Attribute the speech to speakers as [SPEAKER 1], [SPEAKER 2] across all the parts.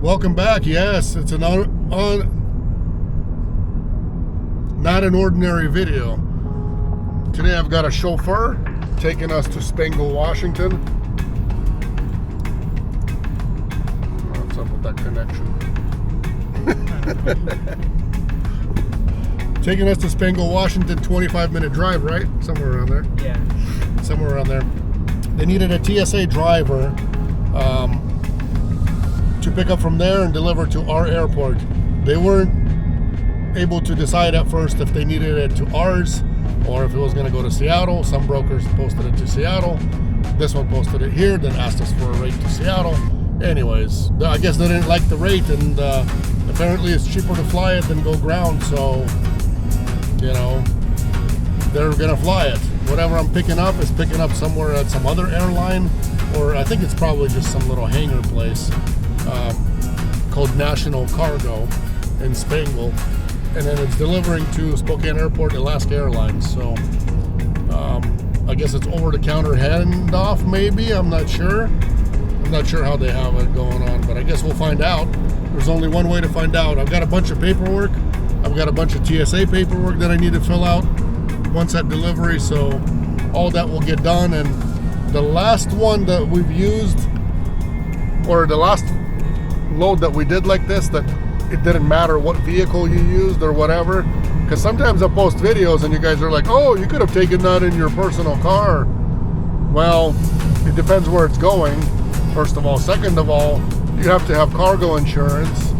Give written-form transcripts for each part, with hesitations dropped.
[SPEAKER 1] Welcome back. Yes, it's not an ordinary video. Today I've got a chauffeur taking us to Spokane, Washington. What's up with that connection? Taking us to Spokane, Washington, 25-minute drive, right? Somewhere around there.
[SPEAKER 2] Yeah.
[SPEAKER 1] Somewhere around there. They needed a TSA driver to pick up from there and deliver to our airport. They weren't able to decide at first if they needed it to ours or if it was going to go to Seattle. Some brokers posted it to Seattle. This one posted it here, then asked us for a rate to Seattle. Anyways, I guess they didn't like the rate, and apparently it's cheaper to fly it than go ground, so, you know, they're going to fly it. Whatever I'm picking up is picking up somewhere at some other airline, or I think it's probably just some little hangar place called National Cargo in Spokane, and then it's delivering to Spokane Airport, Alaska Airlines. So I guess it's over-the-counter handoff, maybe. I'm not sure. I'm not sure how they have it going on, but I guess we'll find out. There's only one way to find out. I've got a bunch of paperwork. I've got a bunch of TSA paperwork that I need to fill out once at delivery, so all that will get done. And the last one that we've used, or the last load that we did like this, that it didn't matter what vehicle you used or whatever, because sometimes I post videos and you guys are like, oh, you could have taken that in your personal car. Well, it depends where it's going, first of all. Second of all, you have to have cargo insurance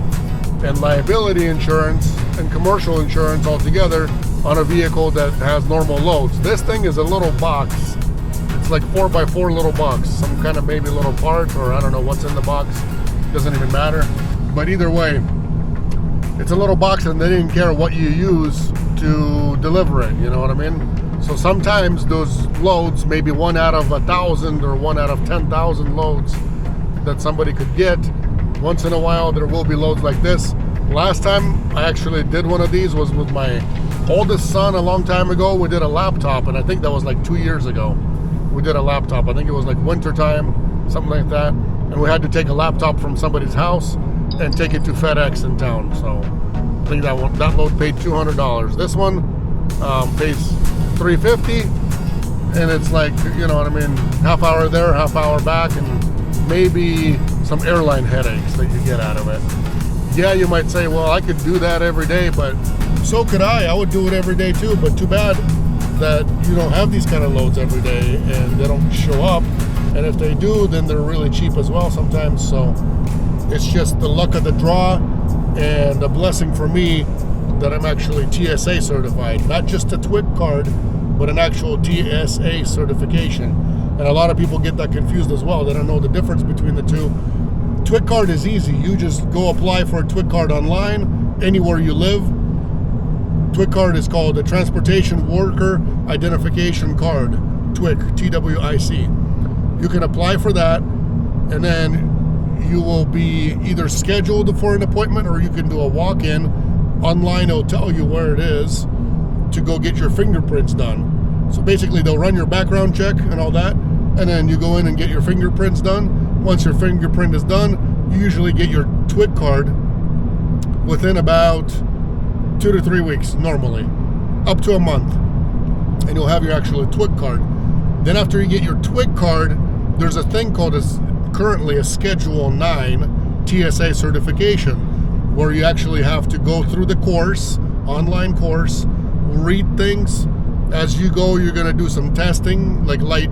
[SPEAKER 1] and liability insurance and commercial insurance all together on a vehicle that has normal loads. This thing is a little box. It's like 4x4 little box, some kind of maybe little part, or I don't know what's in the box. Doesn't even matter. But either way, it's a little box, and they didn't care what you use to deliver it, you know what I mean? So sometimes those loads, maybe 1 out of 1,000 or 1 out of 10,000 loads that somebody could get, once in a while there will be loads like this. Last time I actually did one of these was with my oldest son a long time ago. We did a laptop, and I think that was like 2 years ago. We did a laptop. I think it was like winter time, something like that. And we had to take a laptop from somebody's house and take it to FedEx in town. So I think that load paid $200. This one pays $350, and it's like, you know what I mean, half hour there, half hour back, and maybe some airline headaches that you get out of it. Yeah, you might say, well, I could do that every day, but so could I. I would do it every day too, but too bad that you don't have these kind of loads every day and they don't show up. And if they do, then they're really cheap as well sometimes. So it's just the luck of the draw and a blessing for me that I'm actually TSA certified. Not just a TWIC card, but an actual TSA certification. And a lot of people get that confused as well. They don't know the difference between the two. TWIC card is easy. You just go apply for a TWIC card online, anywhere you live. TWIC card is called a Transportation Worker Identification Card. TWIC, T-W-I-C. You can apply for that, and then you will be either scheduled for an appointment or you can do a walk-in. Online, it'll tell you where it is to go get your fingerprints done. So basically, they'll run your background check and all that, and then you go in and get your fingerprints done. Once your fingerprint is done, you usually get your TWIC card within about 2 to 3 weeks, normally, up to a month, and you'll have your actual TWIC card. Then after you get your TWIC card, there's a thing called currently a Schedule 9 TSA certification, where you actually have to go through the course, online course, read things. As you go, you're going to do some testing, like light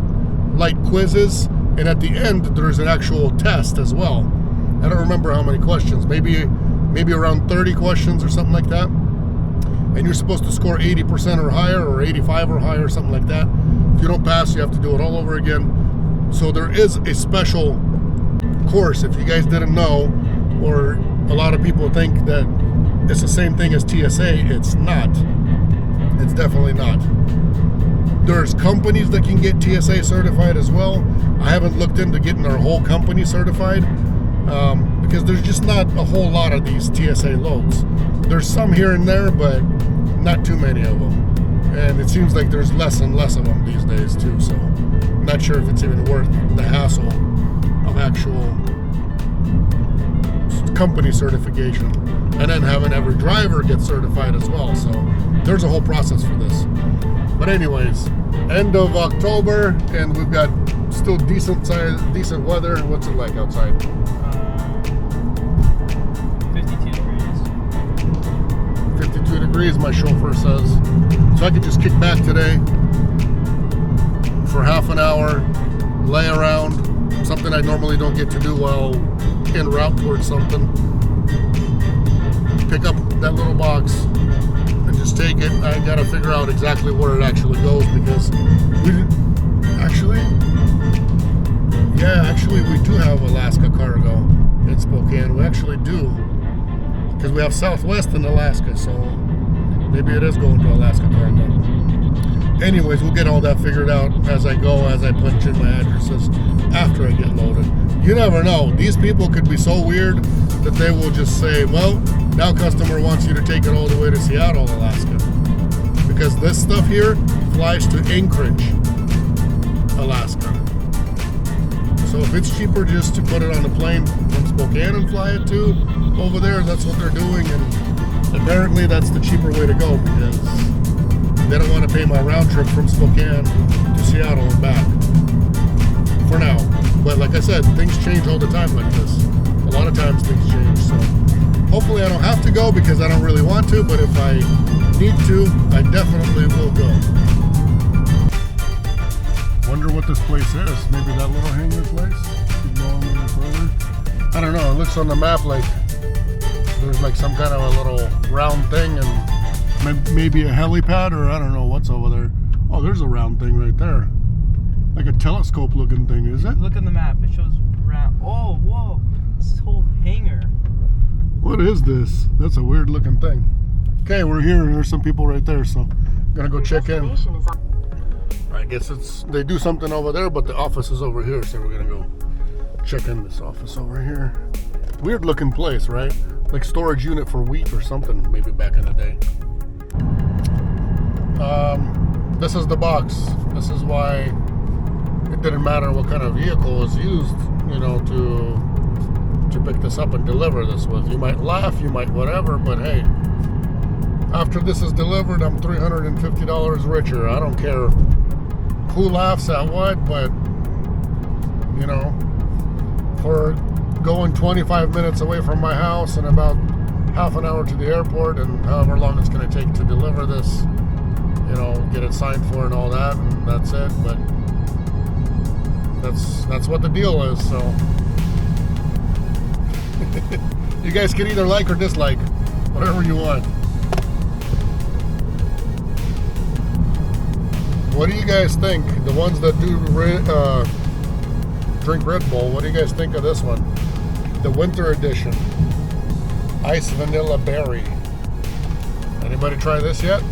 [SPEAKER 1] quizzes, and at the end, there's an actual test as well. I don't remember how many questions, maybe around 30 questions or something like that. And you're supposed to score 80% or higher, or 85 or higher, something like that. If you don't pass, you have to do it all over again. So there is a special course, if you guys didn't know, or a lot of people think that it's the same thing as TSA. It's not. It's definitely not. There's companies that can get TSA certified as well. I haven't looked into getting our whole company certified because there's just not a whole lot of these TSA loads. There's some here and there, but not too many of them. And it seems like there's less and less of them these days too, so I'm not sure if it's even worth the hassle of actual company certification, and then having every driver get certified as well. So there's a whole process for this. But anyways, end of October, and we've got still decent weather. What's it like outside?
[SPEAKER 2] 52 degrees.
[SPEAKER 1] 52 degrees, my chauffeur says. So I could just kick back today for half an hour, lay around, something I normally don't get to do while en route towards something. Pick up that little box and just take it. I gotta figure out exactly where it actually goes, because we do have Alaska cargo in Spokane. We actually do, because we have Southwest in Alaska, so maybe it is going to Alaska cargo. Anyways, we'll get all that figured out as I go, as I punch in my addresses after I get loaded. You never know. These people could be so weird that they will just say, well, now customer wants you to take it all the way to Seattle, Alaska. Because this stuff here flies to Anchorage, Alaska. So if it's cheaper just to put it on a plane from Spokane and fly it to over there, that's what they're doing. And apparently that's the cheaper way to go, because they don't want to pay my round trip from Spokane to Seattle and back. For now. But like I said, things change all the time like this. A lot of times things change. So hopefully I don't have to go, because I don't really want to. But if I need to, I definitely will go. Wonder what this place is. Maybe that little hangar place? Keep going a little further. I don't know. It looks on the map like there's like some kind of a little round thing, and maybe a helipad, or I don't know what's over there. Oh, there's a round thing right there. Like a telescope looking thing, is it?
[SPEAKER 2] Look on the map. It shows round. Oh, whoa. This whole hangar.
[SPEAKER 1] What is this? That's a weird looking thing. Okay, we're here. There's some people right there, so I'm gonna go check in. I guess they do something over there, but the office is over here, so we're gonna go check in this office over here. Weird looking place, right? Like storage unit for wheat or something, maybe back in the day. This is the box. This is why it didn't matter what kind of vehicle was used, you know, to pick this up and deliver this with. You might laugh, you might whatever, but hey, after this is delivered, I'm $350 richer. I don't care who laughs at what, but you know, for going 25 minutes away from my house and about half an hour to the airport, and however long it's going to take to deliver this, you know, get it signed for and all that, and that's it. But that's what the deal is. So you guys can either like or dislike, whatever you want. What do you guys think? The ones that do drink Red Bull, what do you guys think of this one? The winter edition, Ice Vanilla Berry. Anybody try this yet?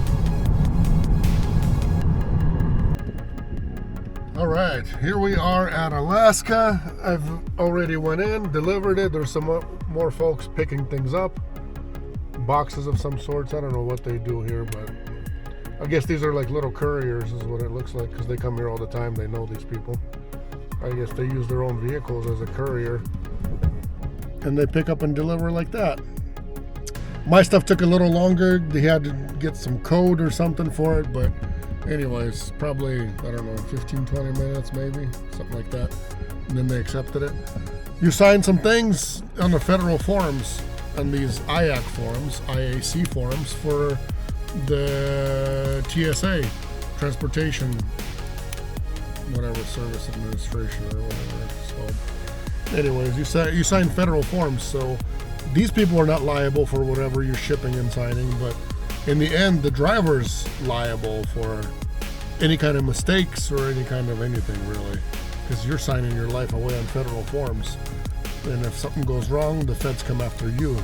[SPEAKER 1] All right, here we are at Alaska. I've already went in, delivered it. There's some more folks picking things up. Boxes of some sorts. I don't know what they do here, but I guess these are like little couriers is what it looks like, because they come here all the time. They know these people. I guess they use their own vehicles as a courier, and they pick up and deliver like that. My stuff took a little longer. They had to get some code or something for it, but anyways, probably, I don't know, 15, 20 minutes maybe, something like that. And then they accepted it. You sign some things on the federal forms, on these IAC forms for the TSA, Transportation, whatever, Service Administration or whatever it's called. Anyways, you sign federal forms, so these people are not liable for whatever you're shipping and signing, but in the end, the driver's liable for any kind of mistakes or any kind of anything, really, because you're signing your life away on federal forms. And if something goes wrong, the feds come after you.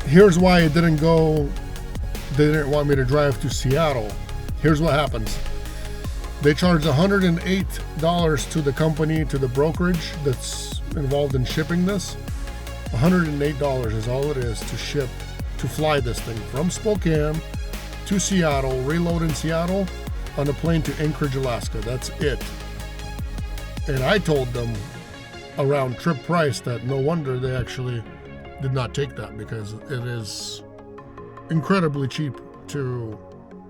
[SPEAKER 1] Here's why it didn't go. They didn't want me to drive to Seattle. Here's what happens. They charge $108 to the company, to the brokerage that's involved in shipping this. $108 is all it is to ship, to fly this thing from Spokane to Seattle, reload in Seattle, on a plane to Anchorage, Alaska. That's it. And I told them around trip price that no wonder they actually did not take that, because it is incredibly cheap to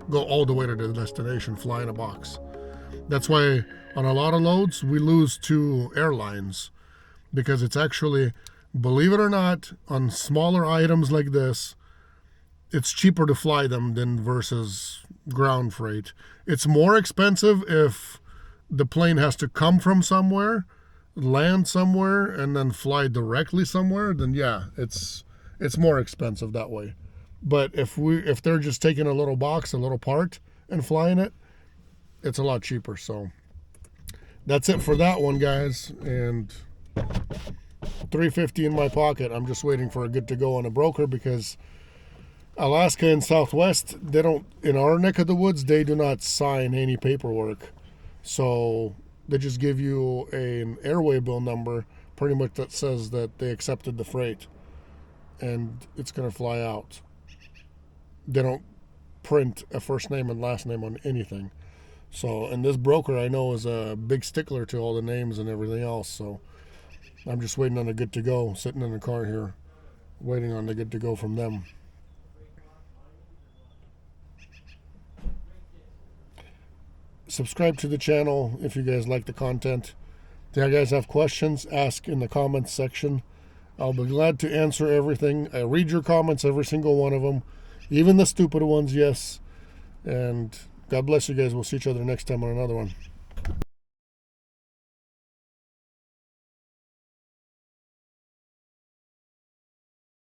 [SPEAKER 1] go all the way to the destination, fly in a box. That's why on a lot of loads we lose to airlines, because it's actually, believe it or not, on smaller items like this, it's cheaper to fly them than versus ground freight. It's more expensive if the plane has to come from somewhere, land somewhere, and then fly directly somewhere. Then yeah, it's more expensive that way. But if they're just taking a little box, a little part, and flying it, it's a lot cheaper. So that's it for that one, guys. And $350 in my pocket. I'm just waiting for a good to go on a broker, because Alaska and Southwest, they don't, in our neck of the woods, they do not sign any paperwork. So they just give you an airway bill number, pretty much, that says that they accepted the freight and it's going to fly out. They don't print a first name and last name on anything. So, and this broker I know is a big stickler to all the names and everything else. So I'm just waiting on the good to go, sitting in the car here, waiting on the good to go from them. Subscribe to the channel if you guys like the content. If you guys have questions, ask in the comments section. I'll be glad to answer everything. I read your comments, every single one of them, even the stupid ones, yes. And God bless you guys. We'll see each other next time on another one.